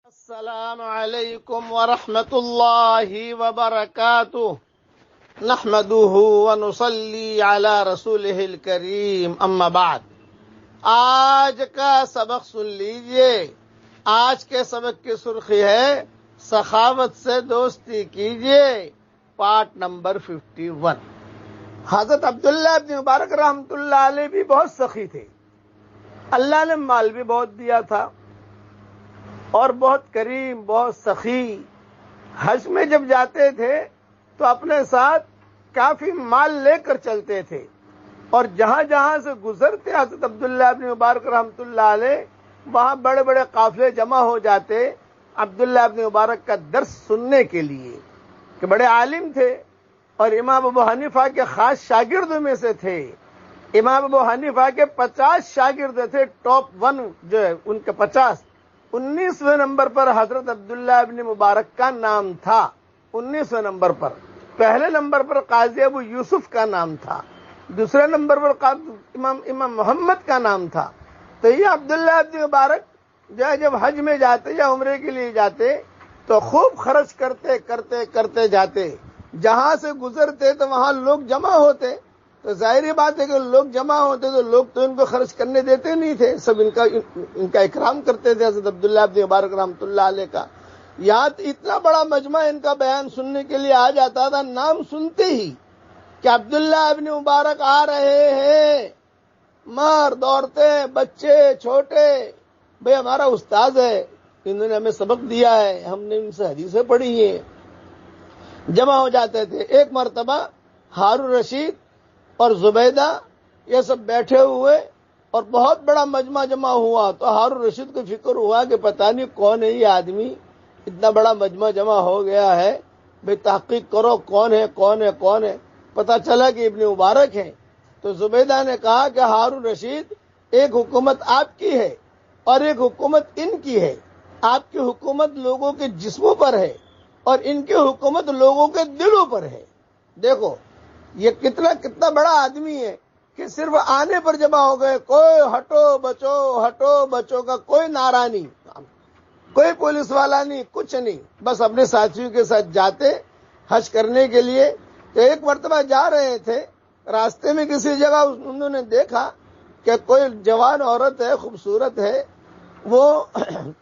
السلام علیکم ورحمۃ اللہ وبرکاتہ نحمده ونصلی علی رسولہ الکریم اما بعد۔ آج کا سبق سن لیجئے۔ آج کے سبق کی سرخی ہے سخاوت سے دوستی کیجئے، پارٹ نمبر 51۔ حضرت عبداللہ ابن مبارک رحمۃ اللہ علیہ بھی بہت سخی تھے، اللہ نے مال بھی بہت دیا تھا اور بہت کریم، بہت سخی۔ حج میں جب جاتے تھے تو اپنے ساتھ کافی مال لے کر چلتے تھے، اور جہاں جہاں سے گزرتے حضرت عبداللہ ابن مبارک رحمۃ اللہ علیہ، وہاں بڑے بڑے قافلے جمع ہو جاتے عبداللہ ابن مبارک کا درس سننے کے لیے، کہ بڑے عالم تھے اور امام ابو حنیفہ کے خاص شاگردوں میں سے تھے۔ امام ابو حنیفہ کے 50 شاگرد تھے، ٹاپ 1 جو ہے ان کے 50۔ 19ویں نمبر پر حضرت عبداللہ ابن مبارک کا نام تھا، 19ویں نمبر پر۔ پہلے نمبر پر قاضی ابو یوسف کا نام تھا، دوسرے نمبر پر امام محمد کا نام تھا۔ تو یہ عبداللہ ابن مبارک جو ہے جب حج میں جاتے یا عمرے کے لیے جاتے تو خوب خرچ کرتے جاتے، جہاں سے گزرتے تو وہاں لوگ جمع ہوتے، تو ظاہری بات ہے کہ لوگ جمع ہوتے تو لوگ تو ان کو خرچ کرنے دیتے نہیں تھے، سب ان کا اکرام کرتے تھے حضرت عبداللہ ابن مبارک رحمۃ اللہ علیہ کا۔ یہاں اتنا بڑا مجمع ان کا بیان سننے کے لیے آ جاتا تھا، نام سنتے ہی کہ عبداللہ ابن مبارک آ رہے ہیں، مرد عورتیں بچے چھوٹے، بھئی ہمارا استاد ہے، انہوں نے ہمیں سبق دیا ہے، ہم نے ان سے حدیثیں پڑھی ہیں، جمع ہو جاتے تھے۔ ایک مرتبہ ہارون رشید اور زبیدہ یہ سب بیٹھے ہوئے اور بہت بڑا مجمع جمع ہوا، تو ہارون رشید کو فکر ہوا کہ پتہ نہیں کون ہے یہ آدمی، اتنا بڑا مجمع جمع ہو گیا ہے، بھئی تحقیق کرو کون ہے۔ پتہ چلا کہ ابن مبارک ہے۔ تو زبیدہ نے کہا کہ ہارون رشید، ایک حکومت آپ کی ہے اور ایک حکومت ان کی ہے۔ آپ کی حکومت لوگوں کے جسموں پر ہے اور ان کی حکومت لوگوں کے دلوں پر ہے۔ دیکھو یہ کتنا بڑا آدمی ہے کہ صرف آنے پر جمع ہو گئے، کوئی ہٹو بچو کا کوئی نعرہ نہیں، کوئی پولیس والا نہیں، کچھ نہیں، بس اپنے ساتھیوں کے ساتھ جاتے حج کرنے کے لیے۔ تو ایک مرتبہ جا رہے تھے، راستے میں کسی جگہ انہوں نے دیکھا کہ کوئی جوان عورت ہے، خوبصورت ہے، وہ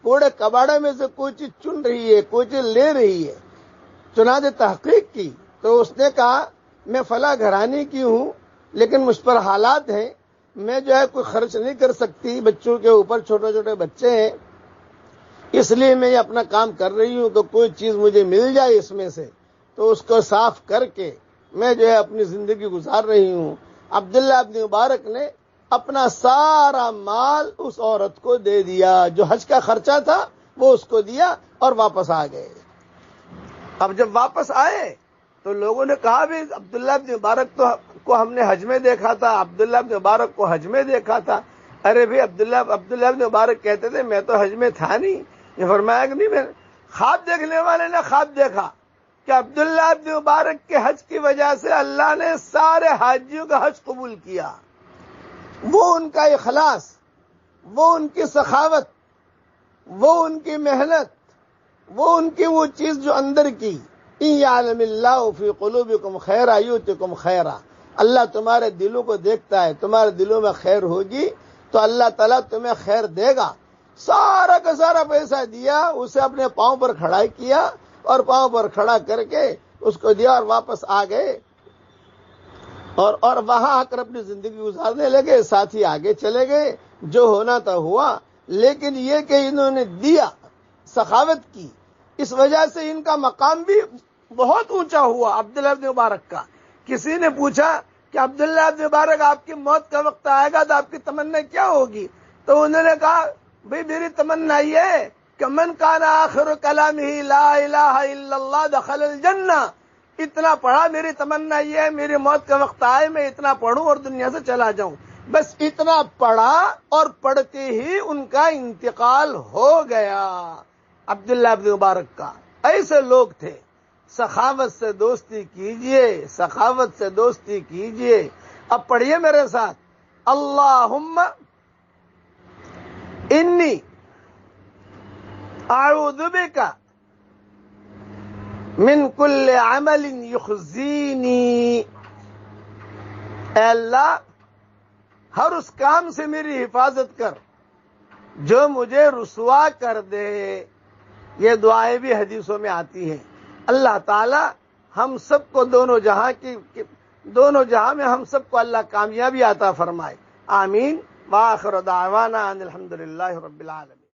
کوڑے کباڑے میں سے کوئی چیز چن رہی ہے، کوئی چیز لے رہی ہے۔ چنانچہ تحقیق کی تو اس نے کہا میں فلاں گھرانے کی ہوں، لیکن مجھ پر حالات ہیں، میں جو ہے کوئی خرچ نہیں کر سکتی، بچوں کے اوپر چھوٹے بچے ہیں، اس لیے میں یہ اپنا کام کر رہی ہوں، تو کوئی چیز مجھے مل جائے اس میں سے تو اس کو صاف کر کے میں جو ہے اپنی زندگی گزار رہی ہوں۔ عبداللہ ابن مبارک نے اپنا سارا مال اس عورت کو دے دیا، جو حج کا خرچہ تھا وہ اس کو دیا اور واپس آ گئے۔ اب جب واپس آئے تو لوگوں نے کہا بھی عبداللہ ابن مبارک کو ہم نے حج میں دیکھا تھا، عبداللہ ابن مبارک کو حج میں دیکھا تھا۔ ارے بھی عبداللہ ابن مبارک کہتے تھے میں تو حج میں تھا نہیں۔ یہ فرمایا کہ نہیں، میں خواب دیکھنے والے نے خواب دیکھا کہ عبداللہ ابن مبارک کے حج کی وجہ سے اللہ نے سارے حاجیوں کا حج قبول کیا۔ وہ ان کا اخلاص، وہ ان کی سخاوت، وہ ان کی محنت، وہ ان کی وہ چیز جو اندر کی، ان یعلم اللہ فی قلوبکم خیرا یؤتکم خیرا، اللہ تمہارے دلوں کو دیکھتا ہے، تمہارے دلوں میں خیر ہوگی تو اللہ تعالیٰ تمہیں خیر دے گا۔ سارا کا سارا پیسہ دیا، اسے اپنے پاؤں پر کھڑا کیا اور پاؤں پر کھڑا کر کے اس کو دیا اور واپس آ گئے، اور وہاں آ کر اپنی زندگی گزارنے لگے، ساتھی آگے چلے گئے، جو ہونا تھا ہوا۔ لیکن یہ کہ انہوں نے دیا، سخاوت کی، اس وجہ سے ان کا مقام بھی بہت اونچا ہوا عبداللہ ابن مبارک کا۔ کسی نے پوچھا کہ عبداللہ ابن مبارک آپ کی موت کا وقت آئے گا تو آپ کی تمنا کیا ہوگی؟ تو انہوں نے کہا بھئی میری تمنا یہ ہے کہ من کان آخر کلامہ لا الہ الا اللہ دخل الجنہ، اتنا پڑھا، میری تمنا یہ ہے میری موت کا وقت آئے میں اتنا پڑھوں اور دنیا سے چلا جاؤں۔ بس اتنا پڑھا اور پڑھتے ہی ان کا انتقال ہو گیا عبداللہ ابن مبارک کا۔ ایسے لوگ تھے۔ سخاوت سے دوستی کیجئے، سخاوت سے دوستی کیجئے۔ اب پڑھیے میرے ساتھ، اللہم انی اعوذ بک من کل عمل یخزینی، اے اللہ ہر اس کام سے میری حفاظت کر جو مجھے رسوا کر دے۔ یہ دعائیں بھی حدیثوں میں آتی ہیں۔ اللہ تعالی ہم سب کو دونوں جہاں میں ہم سب کو اللہ کامیابی عطا فرمائے، آمین۔ وآخر دعوانا ان الحمد للہ رب العالمین۔